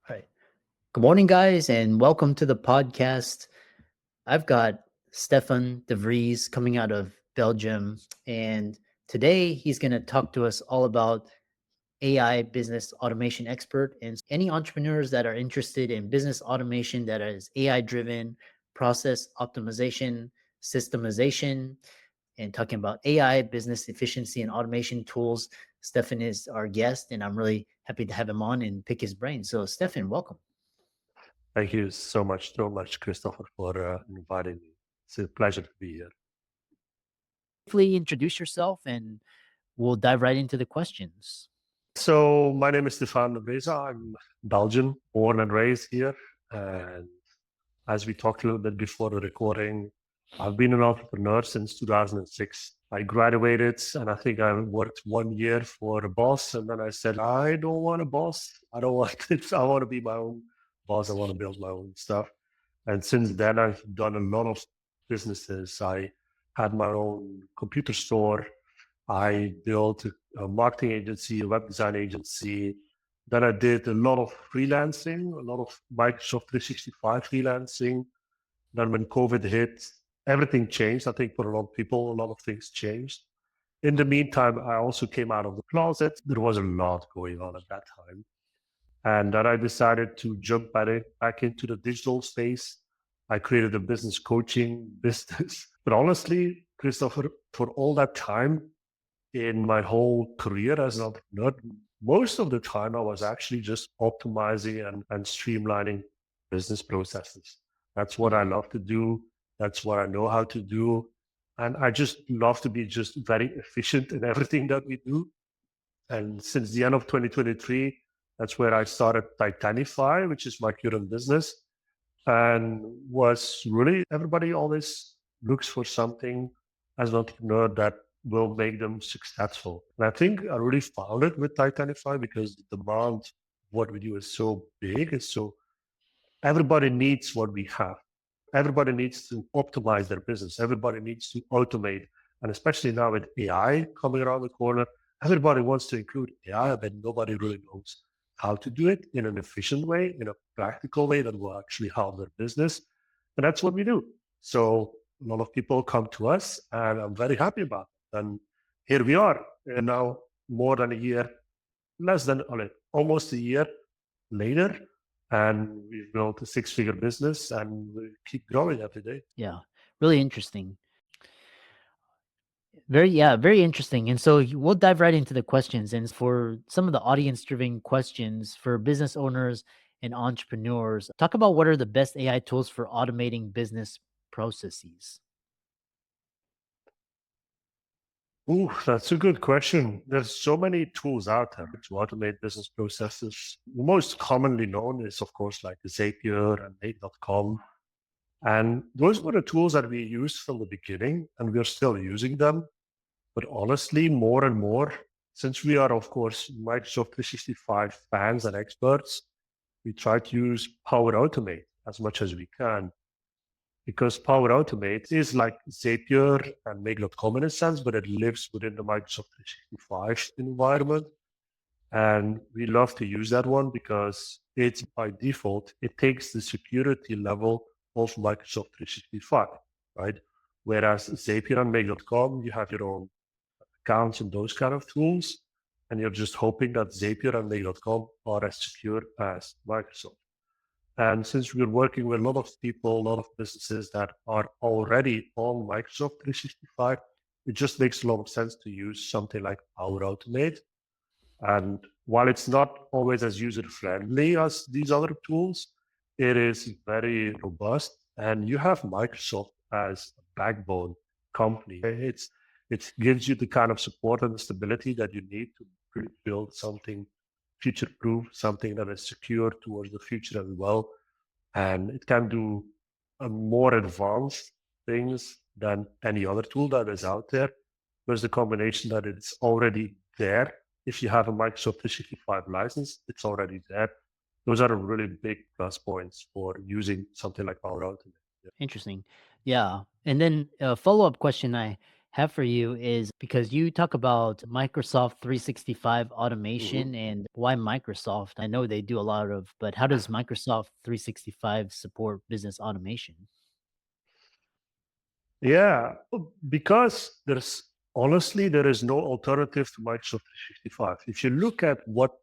All right. Good morning, guys, and welcome to the podcast. I've got Stefan De Vreese coming out of Belgium, and today he's going to talk to us all about AI business automation expert and any entrepreneurs that are interested in business automation that is AI driven, process optimization, systemization, and talking about AI, business efficiency, and automation tools. Stefan is our guest, and I'm really happy to have him on and pick his brain. So, Stefan, welcome. Thank you so much, Christopher, for inviting me. It's a pleasure to be here. Briefly introduce yourself and we'll dive right into the questions. So, my name is Stefan De Vreese. I'm Belgian, born and raised here. And as we talked a little bit before the recording, I've been an entrepreneur since 2006. I graduated and I think I worked 1 year for a boss. And then I said, I don't want a boss. I don't want it. I want to be my own boss. I want to build my own stuff. And since then, I've done a lot of businesses. I had my own computer store. I built a marketing agency, a web design agency. Then I did a lot of freelancing, a lot of Microsoft 365 freelancing. Then when COVID hit, everything changed. I think for a lot of people, a lot of things changed. In the meantime, I also came out of the closet. There was a lot going on at that time. And then I decided to jump back into the digital space. I created a business coaching business. But honestly, Christopher, for all that time in my whole career as an entrepreneur, most of the time I was actually just optimizing and streamlining business processes. That's what I love to do. That's what I know how to do. And I just love to be just very efficient in everything that we do. And since the end of 2023, that's where I started Titanify, which is my current business. And was really everybody always looks for something as an entrepreneur that will make them successful. And I think I really found it with Titanify because the demand, what we do is so big. It's so everybody needs what we have. Everybody needs to optimize their business. Everybody needs to automate. And especially now with AI coming around the corner, everybody wants to include AI, but nobody really knows how to do it in an efficient way, in a practical way that will actually help their business. And that's what we do. So a lot of people come to us, and I'm very happy about it. And here we are, and now more than a year, less than almost a year later, and we've built a six-figure business, and we keep growing every day. Yeah, really interesting. Very interesting. And so we'll dive right into the questions. And for some of the audience driven questions for business owners and entrepreneurs, talk about what are the best AI tools for automating business processes. Ooh, that's a good question. There's so many tools out there to automate business processes. The most commonly known is, of course, like Zapier and Make.com. And those were the tools that we used from the beginning, and we're still using them. But honestly, more and more, since we are, of course, Microsoft 365 fans and experts, we try to use Power Automate as much as we can. Because Power Automate is like Zapier and Make.com in a sense, but it lives within the Microsoft 365 environment. And we love to use that one because it's by default, it takes the security level of Microsoft 365, right? Whereas Zapier and Make.com, you have your own accounts and those kind of tools, and you're just hoping that Zapier and Make.com are as secure as Microsoft. And since we're working with a lot of people, a lot of businesses that are already on Microsoft 365, it just makes a lot of sense to use something like Power Automate. And while it's not always as user friendly as these other tools, it is very robust. And you have Microsoft as a backbone company. It gives you the kind of support and stability that you need to build something future proof, something that is secure towards the future as well. And it can do more advanced things than any other tool that is out there. There's the combination that it's already there. If you have a Microsoft 365 license, it's already there. Those are really big plus points for using something like Power Automate. Interesting. Yeah. And then a follow up question I have for you is because you talk about Microsoft 365 Mhm. automation and why Microsoft. I know they do a lot of, but how does Microsoft 365 support business automation? Yeah, because there is no alternative to Microsoft 365. If you look at what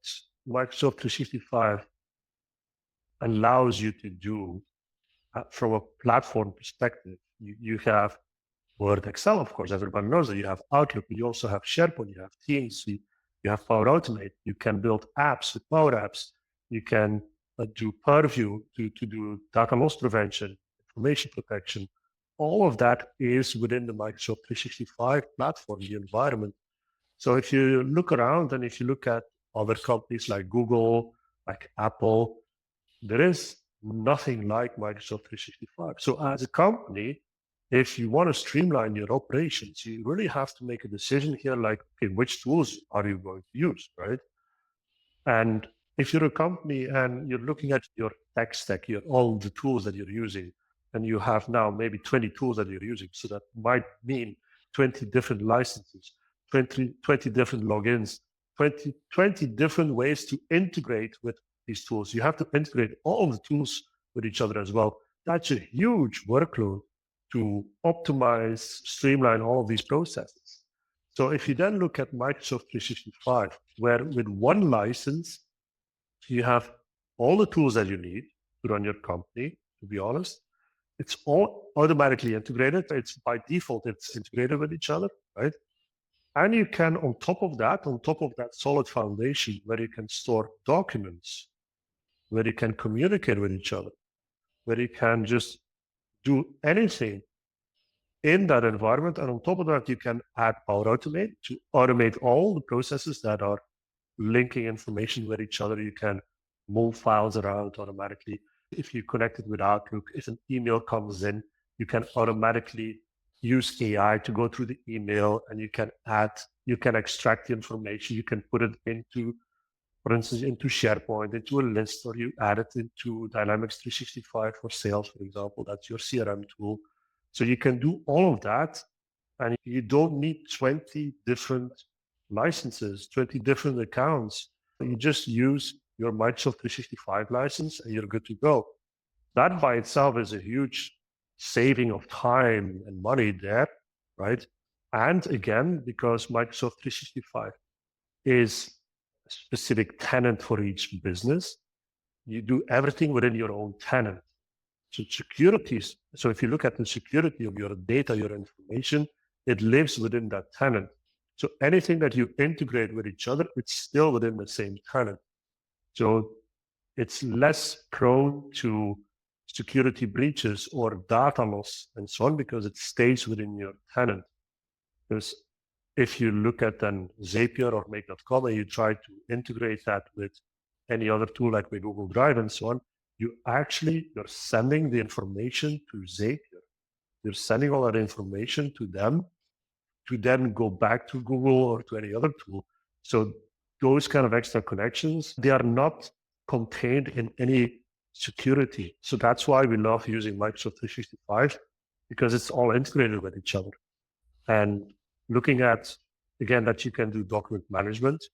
Microsoft 365 allows you to do from a platform perspective, you have Word, Excel, of course, everybody knows that. You have Outlook, but you also have SharePoint, you have Teams, you have Power Automate. You can build apps with Power Apps. You can do Purview to do data loss prevention, information protection. All of that is within the Microsoft 365 platform, the environment. So if you look around and if you look at other companies like Google, like Apple, there is nothing like Microsoft 365. So as a company, if you want to streamline your operations, you really have to make a decision here, like, okay, which tools are you going to use, right? And if you're a company and you're looking at your tech stack, all the tools that you're using, and you have now maybe 20 tools that you're using, so that might mean 20 different licenses, 20 different logins, 20 different ways to integrate with these tools. You have to integrate all of the tools with each other as well. That's a huge workload to optimize, streamline all of these processes. So if you then look at Microsoft 365, where with one license, you have all the tools that you need to run your company, to be honest, it's all automatically integrated. It's by default, it's integrated with each other, right? And you can, on top of that solid foundation, where you can store documents, where you can communicate with each other, where you can just do anything in that environment. And on top of that, you can add Power Automate to automate all the processes that are linking information with each other. You can move files around automatically. If you connect it with Outlook, if an email comes in, you can automatically use AI to go through the email and you can extract the information, you can put it into, for instance, into SharePoint, into a list, or you add it into Dynamics 365 for sales, for example. That's your CRM tool. So you can do all of that, and you don't need 20 different licenses, 20 different accounts. You just use your Microsoft 365 license and you're good to go. That by itself is a huge saving of time and money there, right? And again, because Microsoft 365 is a specific tenant for each business, you do everything within your own tenant. So securities. So if you look at the security of your data, your information, it lives within that tenant. So anything that you integrate with each other, it's still within the same tenant. So it's less prone to security breaches or data loss and so on, because it stays within your tenant. Because if you look at then Zapier or Make.com and you try to integrate that with any other tool like with Google Drive and so on, you're sending the information to Zapier. You're sending all that information to them to then go back to Google or to any other tool. So those kind of extra connections, they are not contained in any security. So that's why we love using Microsoft 365, because it's all integrated with each other. And looking at, again, that you can do document management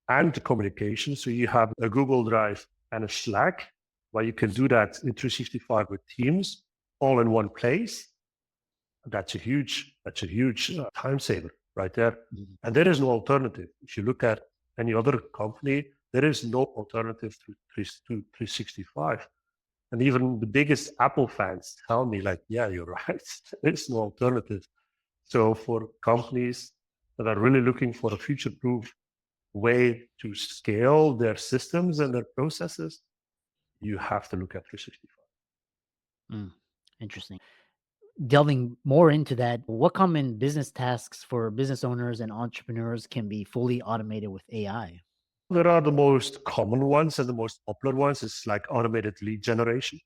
and communication. So you have a Google Drive and a Slack, where you can do that in 365 with Teams, all in one place. That's a huge time saver right there. Mhm. And there is no alternative. If you look at any other company, there is no alternative to 365. And even the biggest Apple fans tell me, like, yeah, you're right. There's no alternative. So for companies that are really looking for a future-proof way to scale their systems and their processes, you have to look at 365. Mm, interesting. Delving more into that, what common business tasks for business owners and entrepreneurs can be fully automated with AI? There are the most common ones and the most popular ones. It's like automated lead generation,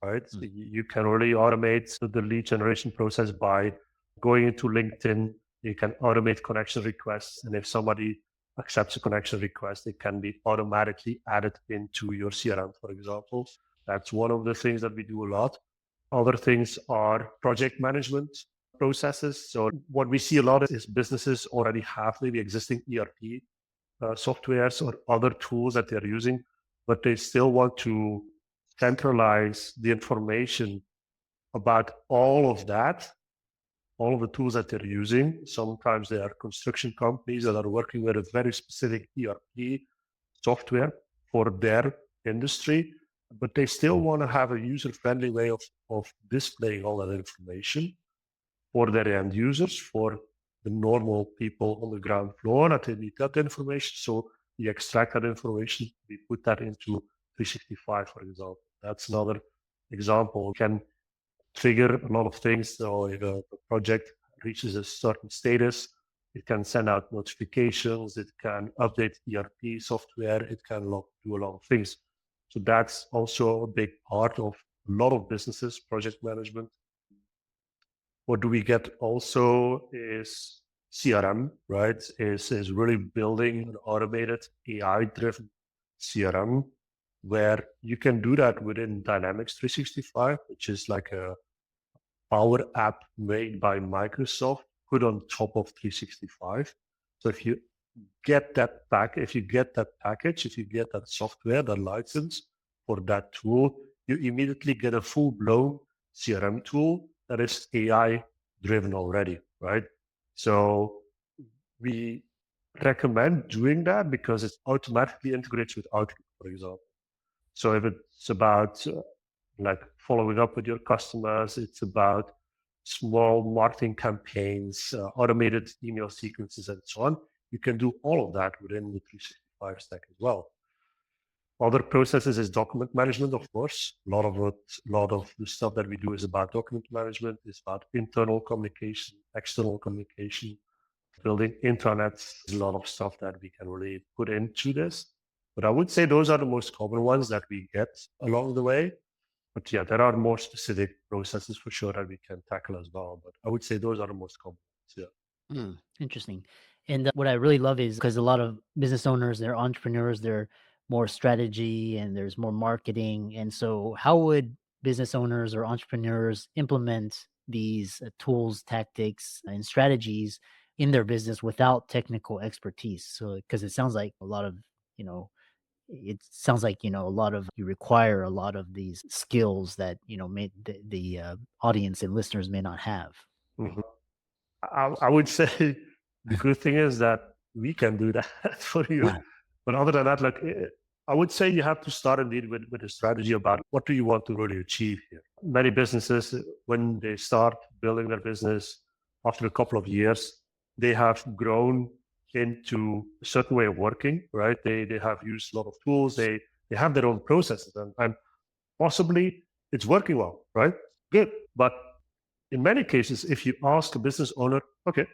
right? So Mm. you can really automate the lead generation process by going into LinkedIn. You can automate connection requests. And if somebody accepts a connection request, it can be automatically added into your CRM, for example. That's one of the things that we do a lot. Other things are project management. processes. So what we see a lot is businesses already have maybe existing ERP softwares or other tools that they're using, but they still want to centralize the information about all of that, all of the tools that they're using. Sometimes they are construction companies that are working with a very specific ERP software for their industry, but they still want to have a user-friendly way of displaying all that information for their end users, for the normal people on the ground floor that they need that information. So we extract that information, we put that into 365, for example. That's another example. We can trigger a lot of things. So if a project reaches a certain status, it can send out notifications, it can update ERP software, it can do a lot of things. So that's also a big part of a lot of businesses, project management. What do we get also is CRM, right? Is really building an automated AI-driven CRM where you can do that within Dynamics 365, which is like a Power App made by Microsoft, put on top of 365. So if you get that package, if you get that software, that license for that tool, you immediately get a full-blown CRM tool that is AI driven already, right? So we recommend doing that because it automatically integrates with Outlook, for example. So if it's about like following up with your customers, it's about small marketing campaigns, automated email sequences, and so on. You can do all of that within the 365 stack as well. Other processes is document management, of course. A lot of the stuff that we do is about document management, is about internal communication, external communication, building intranets. There's a lot of stuff that we can really put into this. But I would say those are the most common ones that we get along the way. But yeah, there are more specific processes for sure that we can tackle as well. But I would say those are the most common ones. Yeah. Interesting. And what I really love is because a lot of business owners, they're entrepreneurs, they're more strategy and there's more marketing. And so, how would business owners or entrepreneurs implement these tools, tactics, and strategies in their business without technical expertise? So, because it sounds like a lot of, a lot of you require a lot of these skills that, may, the audience and listeners may not have. Mhm. I would say the good thing is that we can do that for you. Yeah. But other than that, I would say you have to start indeed with a strategy about what do you want to really achieve here. Many businesses, when they start building their business after a couple of years, they have grown into a certain way of working, right? They have used a lot of tools. They have their own processes and possibly it's working well, right? Good. But in many cases, if you ask a business owner, okay,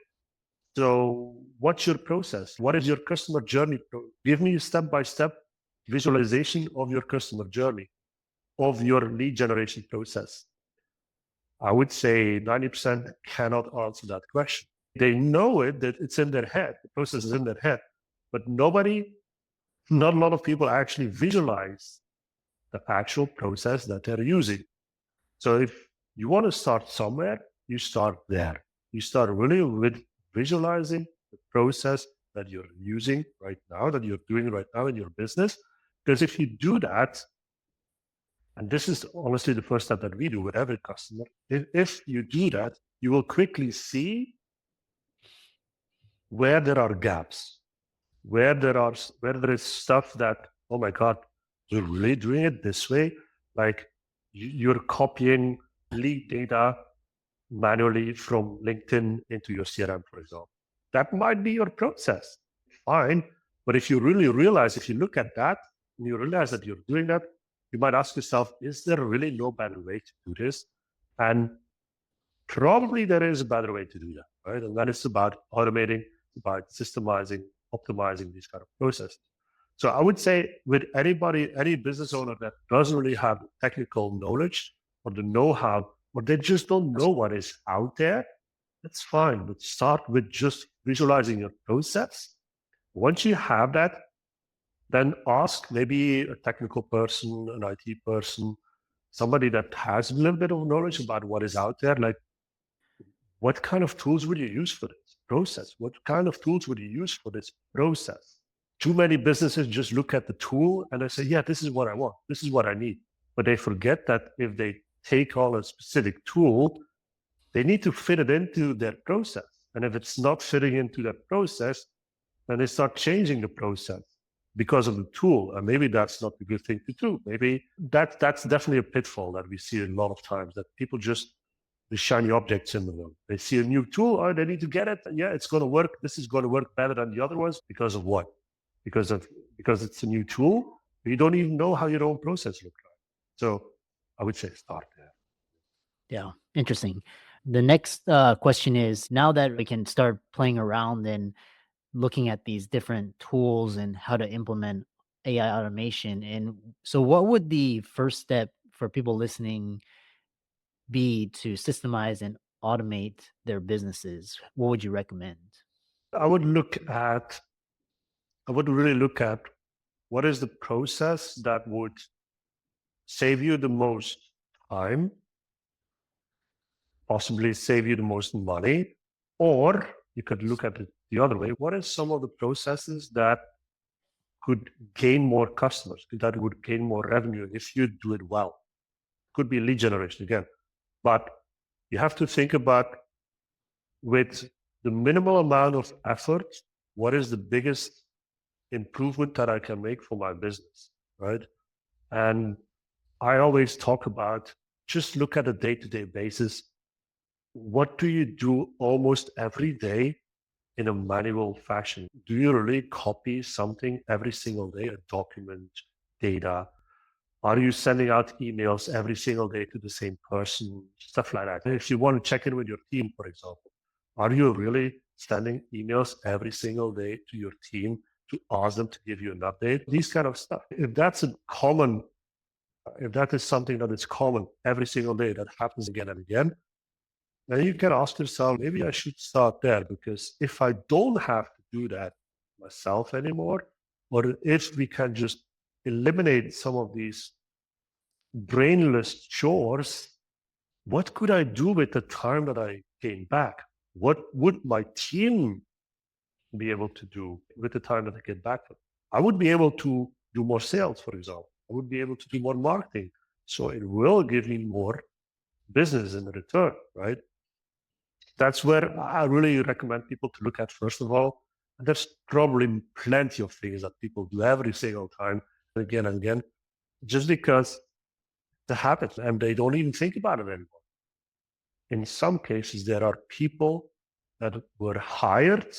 so what's your process? What is your customer journey? Give me a step-by-step visualization of your customer journey, of your lead generation process. I would say 90% cannot answer that question. They know it, that it's in their head, the process is in their head, but not a lot of people actually visualize the actual process that they're using. So if you want to start somewhere, you start there. You start really with visualizing the process that you're using right now, that you're doing right now in your business. Because if you do that, and this is honestly the first step that we do with every customer, if you do that, you will quickly see where there are gaps, where there is stuff that, oh my God, you're really doing it this way? Like you're copying lead data manually from LinkedIn into your CRM, for example. That might be your process. Fine. But if you really realize, if you look at that and you realize that you're doing that, you might ask yourself, is there really no better way to do this? And probably there is a better way to do that, right? And that is about automating, about systemizing, optimizing these kind of processes. So I would say with anybody, any business owner that doesn't really have technical knowledge or the know-how, or they just don't know what is out there, that's fine. But start with just visualizing your process. Once you have that, then ask maybe a technical person, an IT person, somebody that has a little bit of knowledge about what is out there, like what kind of tools would you use for this process? What kind of tools would you use for this process? Too many businesses just look at the tool and they say, yeah, this is what I want. This is what I need. But they forget that if they take on a specific tool, they need to fit it into their process. And if it's not fitting into that process, then they start changing the process because of the tool. And maybe that's not a good thing to do. Maybe that's definitely a pitfall that we see a lot of times, that people just the shiny object syndrome. They see a new tool, oh, they need to get it. Yeah, it's going to work. This is going to work better than the other ones because of what? Because it's a new tool. But you don't even know how your own process looks like. So I would say start there. Yeah, interesting. The next question is, now that we can start playing around and looking at these different tools and how to implement AI automation, and so what would the first step for people listening be to systemize and automate their businesses? What would you recommend? I would really look at what is the process that would save you the most time, possibly save you the most money, or you could look at it the other way. What is some of the processes that could gain more customers, that would gain more revenue if you do it well? Could be lead generation again, but you have to think about, with the minimal amount of effort, what is the biggest improvement that I can make for my business, right? And I always talk about, just look at a day-to-day basis. What do you do almost every day in a manual fashion? Do you really copy something every single day, a document, data? Are you sending out emails every single day to the same person? Stuff like that. If you want to check in with your team, for example, are you really sending emails every single day to your team to ask them to give you an update? These kind of stuff. If that is something that is common every single day, that happens again and again, then you can ask yourself, maybe I should start there, because if I don't have to do that myself anymore, or if we can just eliminate some of these brainless chores, what could I do with the time that I gain back? What would my team be able to do with the time that I get back? I would be able to do more sales, for example. I would be able to do more marketing. So it will give me more business in return, right? That's where I really recommend people to look at, first of all. And there's probably plenty of things that people do every single time, again and again, just because the habit, and they don't even think about it anymore. In some cases, there are people that were hired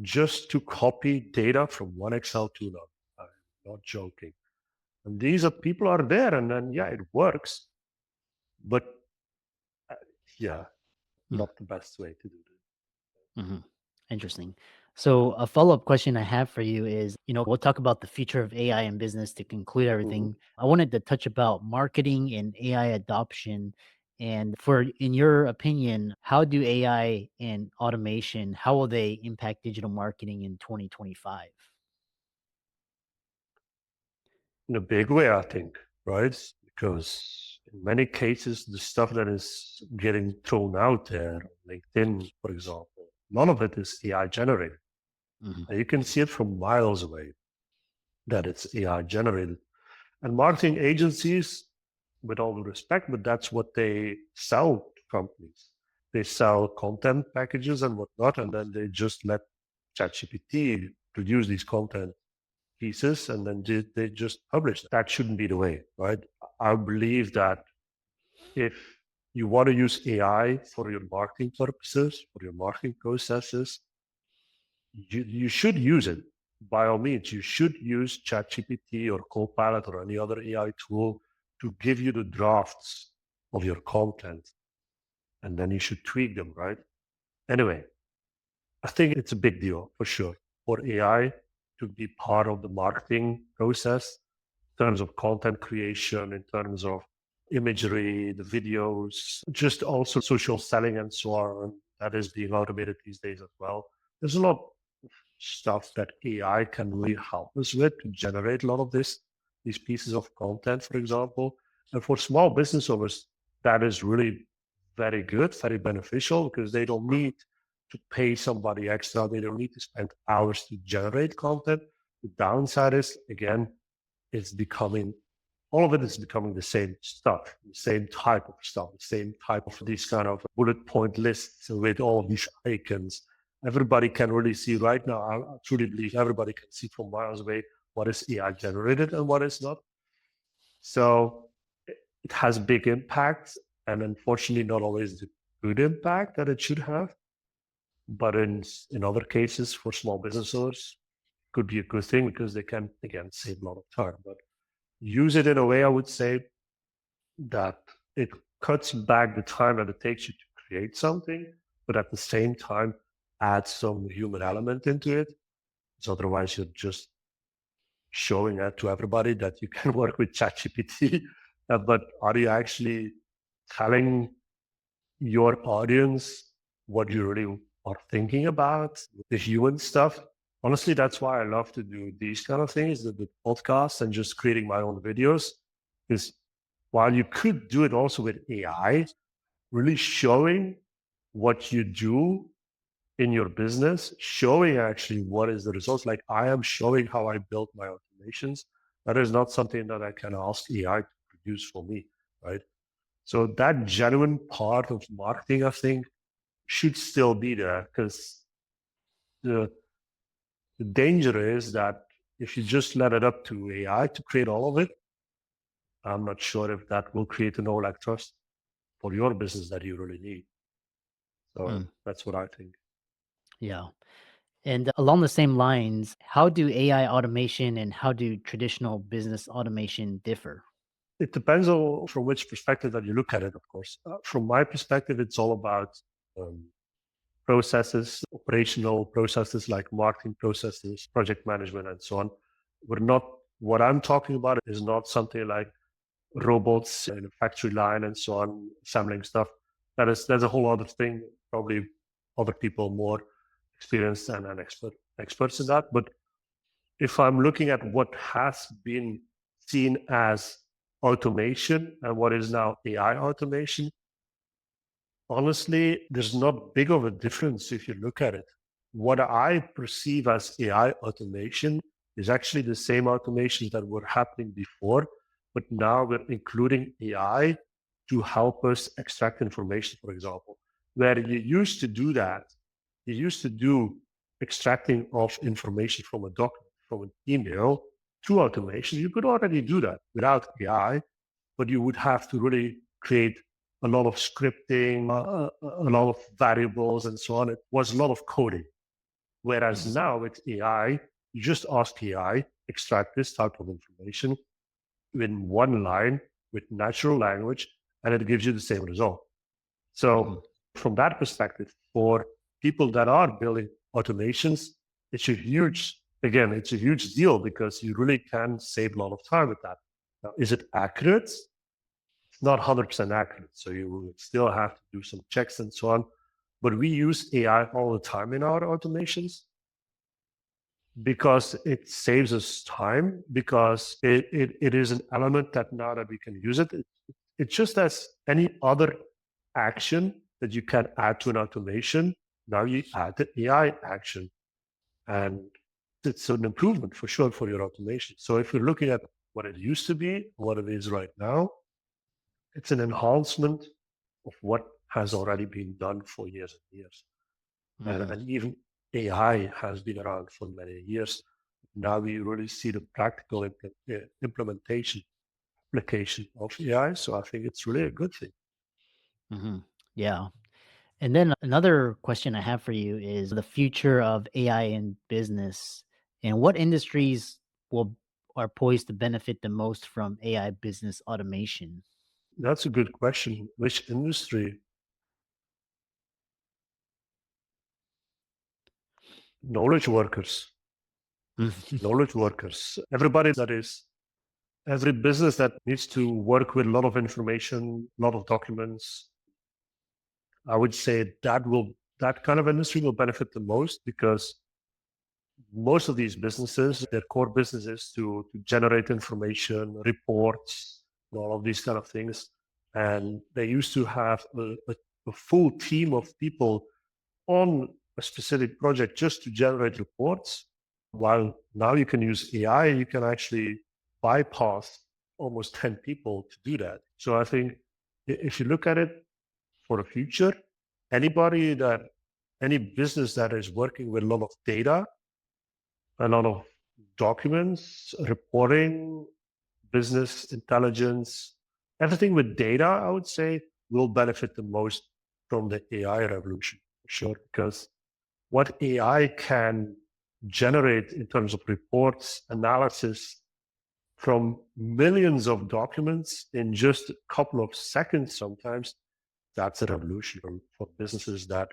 just to copy data from one Excel to another. I'm not joking. And these are people are there, and then yeah, it works, but yeah, not the best way to do it. Mhm. Interesting. So a follow-up question I have for you is, we'll talk about the future of AI in business to conclude Mhm. everything. I wanted to touch about marketing and AI adoption. And in your opinion, how do AI and automation, how will they impact digital marketing in 2025? In a big way, I think, right? Because in many cases, the stuff that is getting thrown out there, LinkedIn, for example, none of it is AI generated. Mhm. And you can see it from miles away that it's AI generated. And marketing agencies, with all due respect, but that's what they sell to companies. They sell content packages and whatnot, and then they just let ChatGPT produce these content pieces, and then they just publish. That shouldn't be the way, right? I believe that if you want to use AI for your marketing purposes, for your marketing processes, you should use it. By all means, you should use ChatGPT or Copilot or any other AI tool to give you the drafts of your content. And then you should tweak them, right? Anyway, I think it's a big deal for sure for AI to be part of the marketing process in terms of content creation, in terms of imagery, the videos, just also social selling and so on. That is being automated these days as well. There's a lot of stuff that AI can really help us with to generate a lot of these pieces of content, for example. And for small business owners, that is really very good, very beneficial, because they don't need to pay somebody extra. They don't need to spend hours to generate content. The downside is, again, all of it is becoming the same stuff, the same type of stuff, the same type of these kind of bullet point lists with all of these icons. Everybody can really see right now. I truly believe everybody can see from miles away what is AI generated and what is not. So it has big impact, and unfortunately, not always the good impact that it should have. But in other cases, for small business owners, could be a good thing because they can again save a lot of time. But use it in a way, I would say, that it cuts back the time that it takes you to create something, but at the same time add some human element into it. So otherwise, you're just showing it to everybody that you can work with ChatGPT, but are you actually telling your audience what you really are thinking about, the human stuff? Honestly, that's why I love to do these kind of things, the podcasts and just creating my own videos. Because while you could do it also with AI, really showing what you do in your business, showing actually what is the results. Like I am showing how I built my automations. That is not something that I can ask AI to produce for me, right? So that genuine part of marketing, I think, should still be there, because the, the danger is that if you just let it up to AI to create all of it, I'm not sure if that will create an all trust for your business that you really need. So that's what I think. Yeah. And along the same lines, how do AI automation and how do traditional business automation differ? It depends on from which perspective that you look at it, of course. From my perspective, it's all about um, processes, operational processes like marketing processes, project management, and so on. What I'm talking about is not something like robots in a factory line and so on, assembling stuff. That's a whole other thing. Probably other people more experienced and experts in that. But if I'm looking at what has been seen as automation and what is now AI automation, honestly, there's not big of a difference if you look at it. What I perceive as AI automation is actually the same automations that were happening before, but now we're including AI to help us extract information, for example. Where you used to do that, you used to do extracting of information from a document, from an email to automation. You could already do that without AI, but you would have to really create a lot of scripting, a lot of variables, and so on. It was a lot of coding. Whereas now with AI, you just ask AI, extract this type of information in one line with natural language, and it gives you the same result. So, from that perspective, for people that are building automations, it's it's a huge deal because you really can save a lot of time with that. Now, is it accurate? It's not 100% accurate. So you will still have to do some checks and so on. But we use AI all the time in our automations because it saves us time, because it is an element that now that we can use it's just as any other action that you can add to an automation. Now you add the AI action, and it's an improvement for sure for your automation. So if you're looking at what it used to be, what it is right now, it's an enhancement of what has already been done for years and years. And even AI has been around for many years. Now we really see the practical implementation, application of AI. So I think it's really a good thing. Yeah. And then another question I have for you is the future of AI in business and what industries will are poised to benefit the most from AI business automation? That's a good question. Which industry? Knowledge workers. Knowledge workers. Every business that needs to work with a lot of information, a lot of documents, I would say that kind of industry will benefit the most, because most of these businesses, their core business is to generate information, reports, and all of these kind of things. And they used to have a full team of people on a specific project just to generate reports. While now you can use AI, you can actually bypass almost 10 people to do that. So I think if you look at it for the future, any business that is working with a lot of data, a lot of documents, reporting, business intelligence, everything with data, I would say, will benefit the most from the AI revolution, for sure, because what AI can generate in terms of reports, analysis from millions of documents in just a couple of seconds sometimes, that's a revolution for businesses that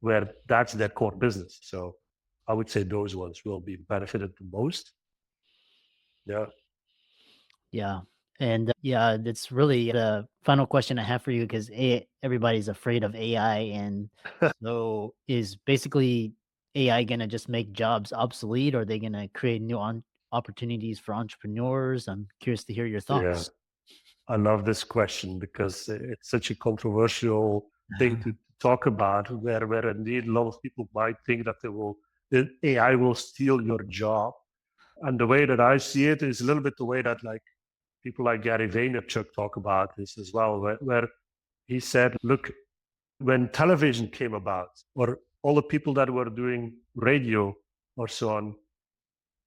where that's their core business. So I would say those ones will be benefited the most. Yeah. Yeah. And yeah, that's really the final question I have for you because everybody's afraid of AI. And so is basically AI going to just make jobs obsolete, or are they going to create new opportunities for entrepreneurs? I'm curious to hear your Yeah. thoughts. I love this question because it's such a controversial thing to talk about, where indeed a lot of people might think that AI will steal your job. And the way that I see it is a little bit the way that like people like Gary Vaynerchuk talk about this as well, where he said, look, when television came about, or all the people that were doing radio or so on,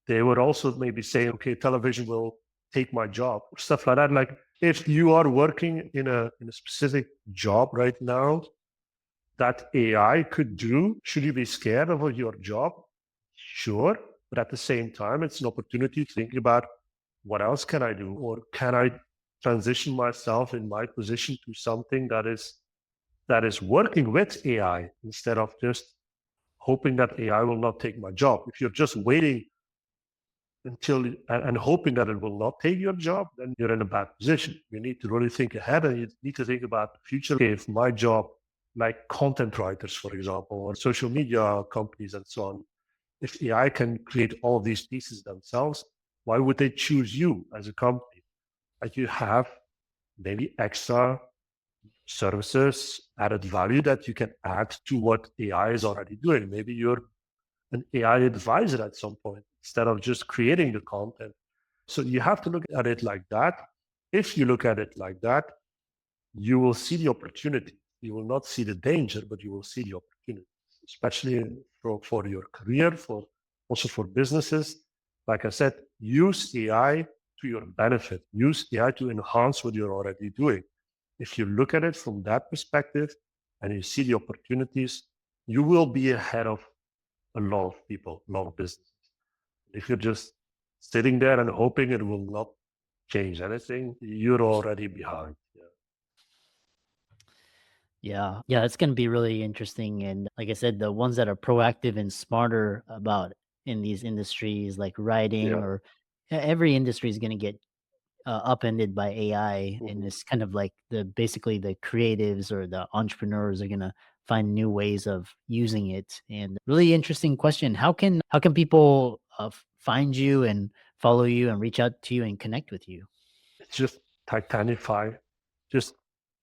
they were also maybe saying, okay, television will take my job or stuff like that. Like if you are working in a specific job right now that AI could do, should you be scared of your job? Sure. But at the same time, it's an opportunity to think about what else can I do? Or can I transition myself in my position to something that is working with AI instead of just hoping that AI will not take my job. If you're just waiting and hoping that it will not take your job, then you're in a bad position. You need to really think ahead, and you need to think about the future. Okay, if my job, like content writers, for example, or social media companies and so on, if AI can create all of these pieces themselves, why would they choose you as a company? Like you have maybe extra services, added value that you can add to what AI is already doing. Maybe you're an AI advisor at some point instead of just creating the content. So you have to look at it like that. If you look at it like that, you will see the opportunity. You will not see the danger, but you will see the opportunity, especially for your career, for also for businesses. Like I said, use AI to your benefit. Use AI to enhance what you're already doing. If you look at it from that perspective and you see the opportunities, you will be ahead of a lot of people, a lot of businesses. If you're just sitting there and hoping it will not change anything, you're already behind. Yeah. Yeah. Yeah, it's gonna be really interesting, and like I said, the ones that are proactive and smarter about in these industries like writing Yeah. or every industry is gonna get, upended by AI, and Mhm. it's kind of like basically the creatives or the entrepreneurs are gonna find new ways of using it, and really interesting question. How can people, find you and follow you and reach out to you and connect with you? It's just Titanify. Just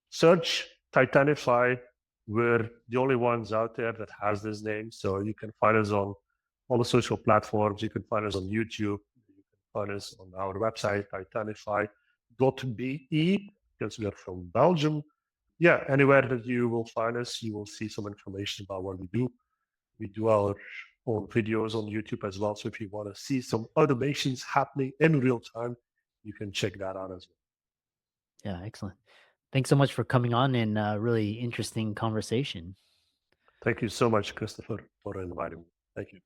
search Titanify. We're the only ones out there that has this name. So you can find us on all the social platforms. You can find us on YouTube. You can find us on our website, titanify.be, because we are from Belgium. Yeah, anywhere that you will find us, you will see some information about what we do. We do our own videos on YouTube as well. So if you want to see some automations happening in real time, you can check that out as well. Yeah, excellent. Thanks so much for coming on, and really interesting conversation. Thank you so much, Christopher, for inviting me. Thank you.